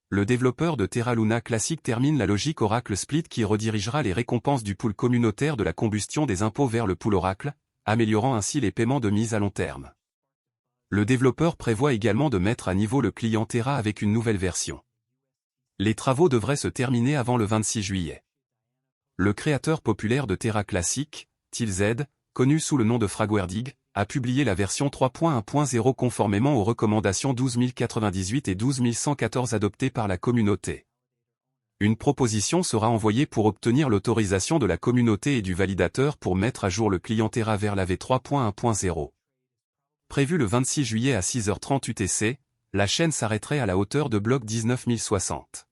le développeur de Terra Luna Classic termine la logique Oracle Split qui redirigera les récompenses du pool communautaire de la combustion des impôts vers le pool Oracle, améliorant ainsi les paiements de mise à long terme. Le développeur prévoit également de mettre à niveau le client Terra avec une nouvelle version. Les travaux devraient se terminer avant le 26 juillet. Le créateur populaire de Terra Classic, TillZ, connu sous le nom de Fragwerdig, a publié la version 3.1.0 conformément aux recommandations 12098 et 12114 adoptées par la communauté. Une proposition sera envoyée pour obtenir l'autorisation de la communauté et du validateur pour mettre à jour le client Terra vers la V3.1.0. Prévu le 26 juillet à 6h30 UTC, la chaîne s'arrêterait à la hauteur de bloc 19060.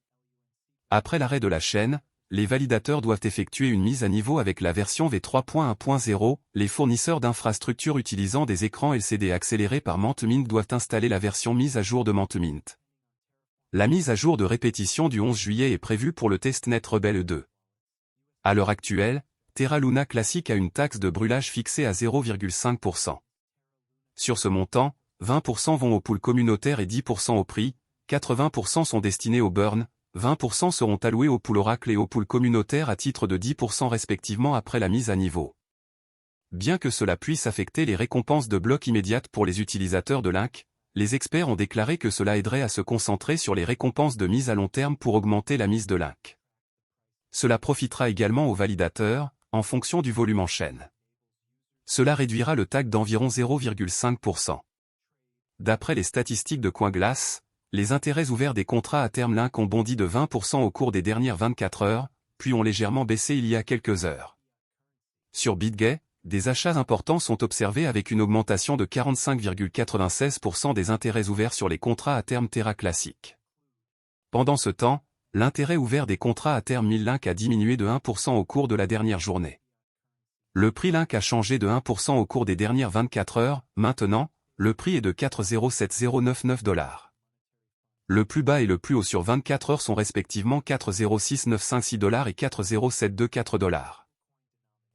Après l'arrêt de la chaîne, les validateurs doivent effectuer une mise à niveau avec la version V3.1.0, les fournisseurs d'infrastructures utilisant des écrans LCD accélérés par Mantmint doivent installer la version mise à jour de Mantmint. La mise à jour de répétition du 11 juillet est prévue pour le testnet Rebelle 2. À l'heure actuelle, Terra Luna Classic a une taxe de brûlage fixée à 0,5%. Sur ce montant, 20% vont au pool communautaire et 10% au prix, 80% sont destinés au burn, 20% seront alloués au pool Oracle et au pool communautaire à titre de 10% respectivement après la mise à niveau. Bien que cela puisse affecter les récompenses de blocs immédiates pour les utilisateurs de Link, les experts ont déclaré que cela aiderait à se concentrer sur les récompenses de mise à long terme pour augmenter la mise de Link. Cela profitera également aux validateurs, en fonction du volume en chaîne. Cela réduira le tag d'environ 0,5%. D'après les statistiques de CoinGlass, les intérêts ouverts des contrats à terme Link ont bondi de 20% au cours des dernières 24 heures, puis ont légèrement baissé il y a quelques heures. Sur BitGay, des achats importants sont observés avec une augmentation de 45,96% des intérêts ouverts sur les contrats à terme Terra Classic. Pendant ce temps, l'intérêt ouvert des contrats à terme 1000 Link a diminué de 1% au cours de la dernière journée. Le prix Link a changé de 1% au cours des dernières 24 heures, maintenant, le prix est de 4,07099 $. Le plus bas et le plus haut sur 24 heures sont respectivement 4,06956 $ et 4,0724 $.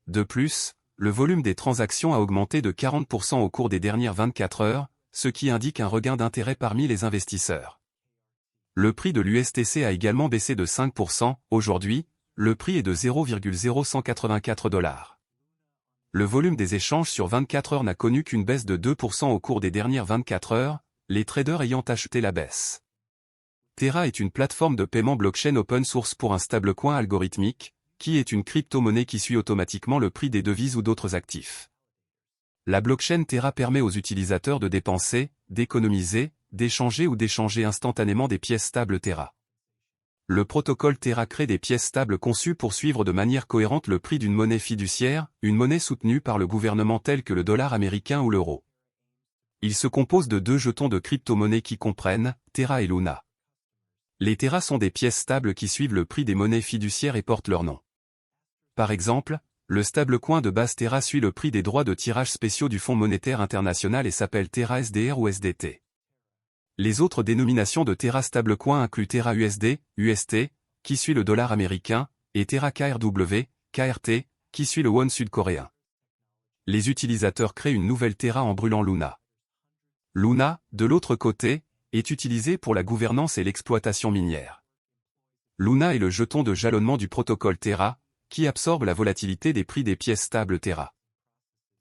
De plus, le volume des transactions a augmenté de 40% au cours des dernières 24 heures, ce qui indique un regain d'intérêt parmi les investisseurs. Le prix de l'USTC a également baissé de 5%, aujourd'hui, le prix est de 0,0184 $. Le volume des échanges sur 24 heures n'a connu qu'une baisse de 2% au cours des dernières 24 heures, les traders ayant acheté la baisse. Terra est une plateforme de paiement blockchain open source pour un stablecoin algorithmique, qui est une crypto-monnaie qui suit automatiquement le prix des devises ou d'autres actifs. La blockchain Terra permet aux utilisateurs de dépenser, d'économiser, d'échanger ou d'échanger instantanément des pièces stables Terra. Le protocole Terra crée des pièces stables conçues pour suivre de manière cohérente le prix d'une monnaie fiduciaire, une monnaie soutenue par le gouvernement telle que le dollar américain ou l'euro. Il se compose de deux jetons de crypto-monnaies qui comprennent Terra et Luna. Les Terra sont des pièces stables qui suivent le prix des monnaies fiduciaires et portent leur nom. Par exemple, le stablecoin de base Terra suit le prix des droits de tirage spéciaux du Fonds monétaire international et s'appelle Terra SDR ou SDT. Les autres dénominations de Terra stablecoin incluent Terra USD, UST, qui suit le dollar américain, et Terra KRW, KRT, qui suit le won sud-coréen. Les utilisateurs créent une nouvelle Terra en brûlant Luna. Luna, de l'autre côté, est utilisée pour la gouvernance et l'exploitation minière. Luna est le jeton de jalonnement du protocole Terra, qui absorbe la volatilité des prix des pièces stables Terra.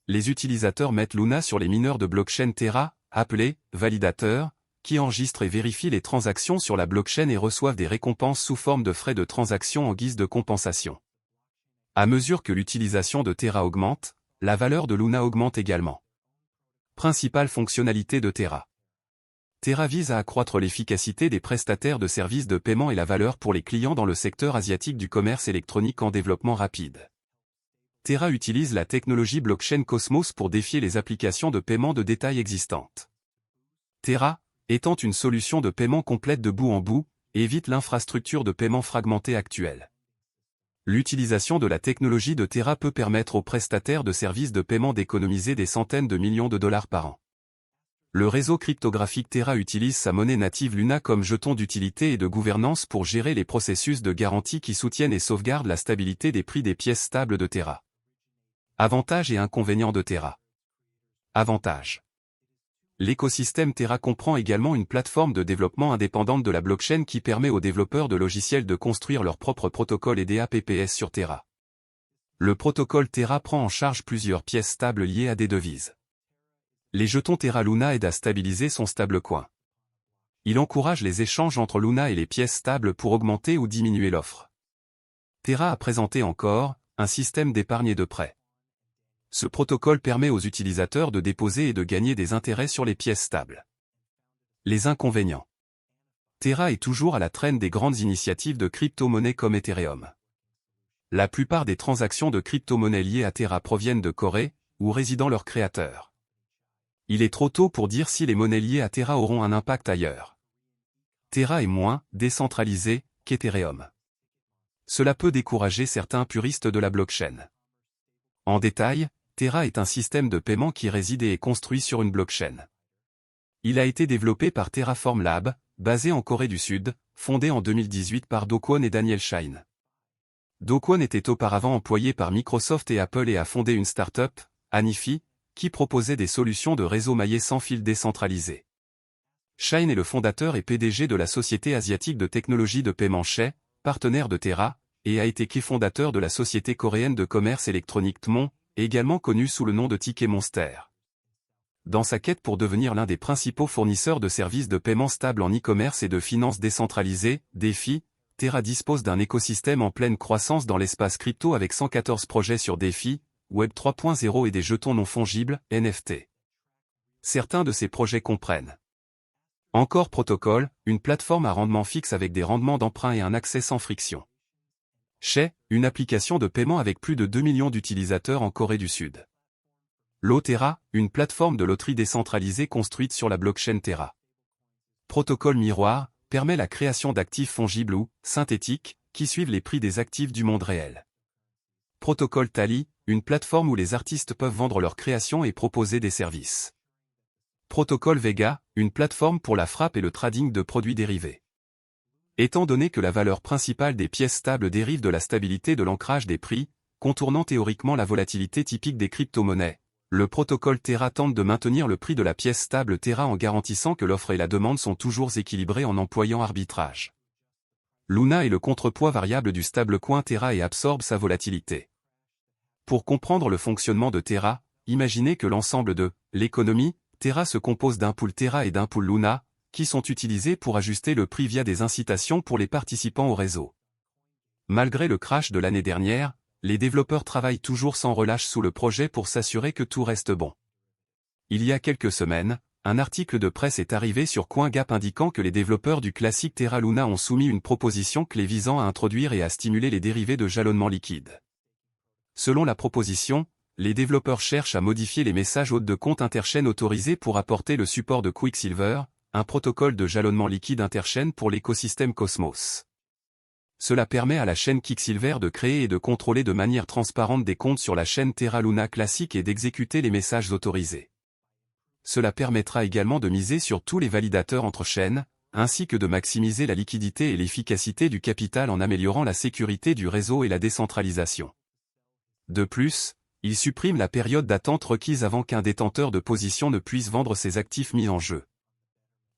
Les utilisateurs mettent Luna sur les mineurs de blockchain Terra, appelés validateurs, qui enregistrent et vérifient les transactions sur la blockchain et reçoivent des récompenses sous forme de frais de transaction en guise de compensation. À mesure que l'utilisation de Terra augmente, la valeur de Luna augmente également. Principale fonctionnalité de Terra. Terra vise à accroître l'efficacité des prestataires de services de paiement et la valeur pour les clients dans le secteur asiatique du commerce électronique en développement rapide. Terra utilise la technologie blockchain Cosmos pour défier les applications de paiement de détail existantes. Terra, étant une solution de paiement complète de bout en bout, évite l'infrastructure de paiement fragmentée actuelle. L'utilisation de la technologie de Terra peut permettre aux prestataires de services de paiement d'économiser des centaines de millions de dollars par an. Le réseau cryptographique Terra utilise sa monnaie native Luna comme jeton d'utilité et de gouvernance pour gérer les processus de garantie qui soutiennent et sauvegardent la stabilité des prix des pièces stables de Terra. Avantages et inconvénients de Terra. Avantages. L'écosystème Terra comprend également une plateforme de développement indépendante de la blockchain qui permet aux développeurs de logiciels de construire leur propre protocole et DApps sur Terra. Le protocole Terra prend en charge plusieurs pièces stables liées à des devises. Les jetons Terra Luna aident à stabiliser son stablecoin. Il encourage les échanges entre Luna et les pièces stables pour augmenter ou diminuer l'offre. Terra a présenté encore un système d'épargne et de prêt. Ce protocole permet aux utilisateurs de déposer et de gagner des intérêts sur les pièces stables. Les inconvénients. Terra est toujours à la traîne des grandes initiatives de crypto-monnaies comme Ethereum. La plupart des transactions de crypto-monnaies liées à Terra proviennent de Corée, où résident leurs créateurs. Il est trop tôt pour dire si les monnaies liées à Terra auront un impact ailleurs. Terra est moins décentralisé qu'Ethereum. Cela peut décourager certains puristes de la blockchain. En détail, Terra est un système de paiement qui réside et est construit sur une blockchain. Il a été développé par Terraform Lab, basé en Corée du Sud, fondé en 2018 par Do Kwon et Daniel Shine. Do Kwon était auparavant employé par Microsoft et Apple et a fondé une start-up, Anifi, qui proposait des solutions de réseau maillé sans fil décentralisé. Shine est le fondateur et PDG de la société asiatique de technologie de paiement Shay, partenaire de Terra, et a été cofondateur de la société coréenne de commerce électronique Tmon, également connue sous le nom de Ticket Monster. Dans sa quête pour devenir l'un des principaux fournisseurs de services de paiement stable en e-commerce et de finances décentralisées, DeFi, Terra dispose d'un écosystème en pleine croissance dans l'espace crypto avec 114 projets sur DeFi, Web 3.0 et des jetons non fongibles, NFT. Certains de ces projets comprennent Encore Protocol, une plateforme à rendement fixe avec des rendements d'emprunt et un accès sans friction. Shay, une application de paiement avec plus de 2 millions d'utilisateurs en Corée du Sud. Terra, une plateforme de loterie décentralisée construite sur la blockchain Terra. Protocole Miroir, permet la création d'actifs fongibles ou synthétiques, qui suivent les prix des actifs du monde réel. Protocole Tally, une plateforme où les artistes peuvent vendre leurs créations et proposer des services. Protocole Vega, une plateforme pour la frappe et le trading de produits dérivés. Étant donné que la valeur principale des pièces stables dérive de la stabilité de l'ancrage des prix, contournant théoriquement la volatilité typique des crypto-monnaies, le protocole Terra tente de maintenir le prix de la pièce stable Terra en garantissant que l'offre et la demande sont toujours équilibrées en employant arbitrage. Luna est le contrepoids variable du stablecoin Terra et absorbe sa volatilité. Pour comprendre le fonctionnement de Terra, imaginez que l'ensemble de l'économie Terra se compose d'un pool Terra et d'un pool Luna, qui sont utilisés pour ajuster le prix via des incitations pour les participants au réseau. Malgré le crash de l'année dernière, les développeurs travaillent toujours sans relâche sous le projet pour s'assurer que tout reste bon. Il y a quelques semaines, un article de presse est arrivé sur CoinGap indiquant que les développeurs du classique Terra Luna ont soumis une proposition clé visant à introduire et à stimuler les dérivés de jalonnement liquide. Selon la proposition, les développeurs cherchent à modifier les messages hôtes de compte interchaîne autorisés pour apporter le support de Quicksilver, un protocole de jalonnement liquide interchaîne pour l'écosystème Cosmos. Cela permet à la chaîne Quicksilver de créer et de contrôler de manière transparente des comptes sur la chaîne Terra Luna classique et d'exécuter les messages autorisés. Cela permettra également de miser sur tous les validateurs entre chaînes, ainsi que de maximiser la liquidité et l'efficacité du capital en améliorant la sécurité du réseau et la décentralisation. De plus, il supprime la période d'attente requise avant qu'un détenteur de position ne puisse vendre ses actifs mis en jeu.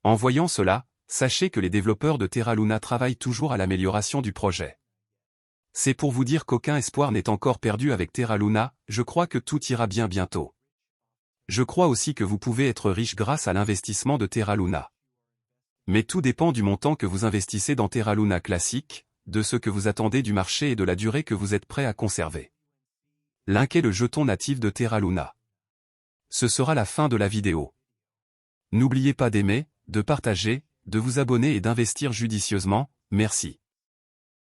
En voyant cela, sachez que les développeurs de Terra Luna travaillent toujours à l'amélioration du projet. C'est pour vous dire qu'aucun espoir n'est encore perdu avec Terra Luna, je crois que tout ira bien bientôt. Je crois aussi que vous pouvez être riche grâce à l'investissement de Terra Luna. Mais tout dépend du montant que vous investissez dans Terra Luna classique, de ce que vous attendez du marché et de la durée que vous êtes prêt à conserver. Linkez le jeton natif de Terra Luna. Ce sera la fin de la vidéo. N'oubliez pas d'aimer, de partager, de vous abonner et d'investir judicieusement, merci.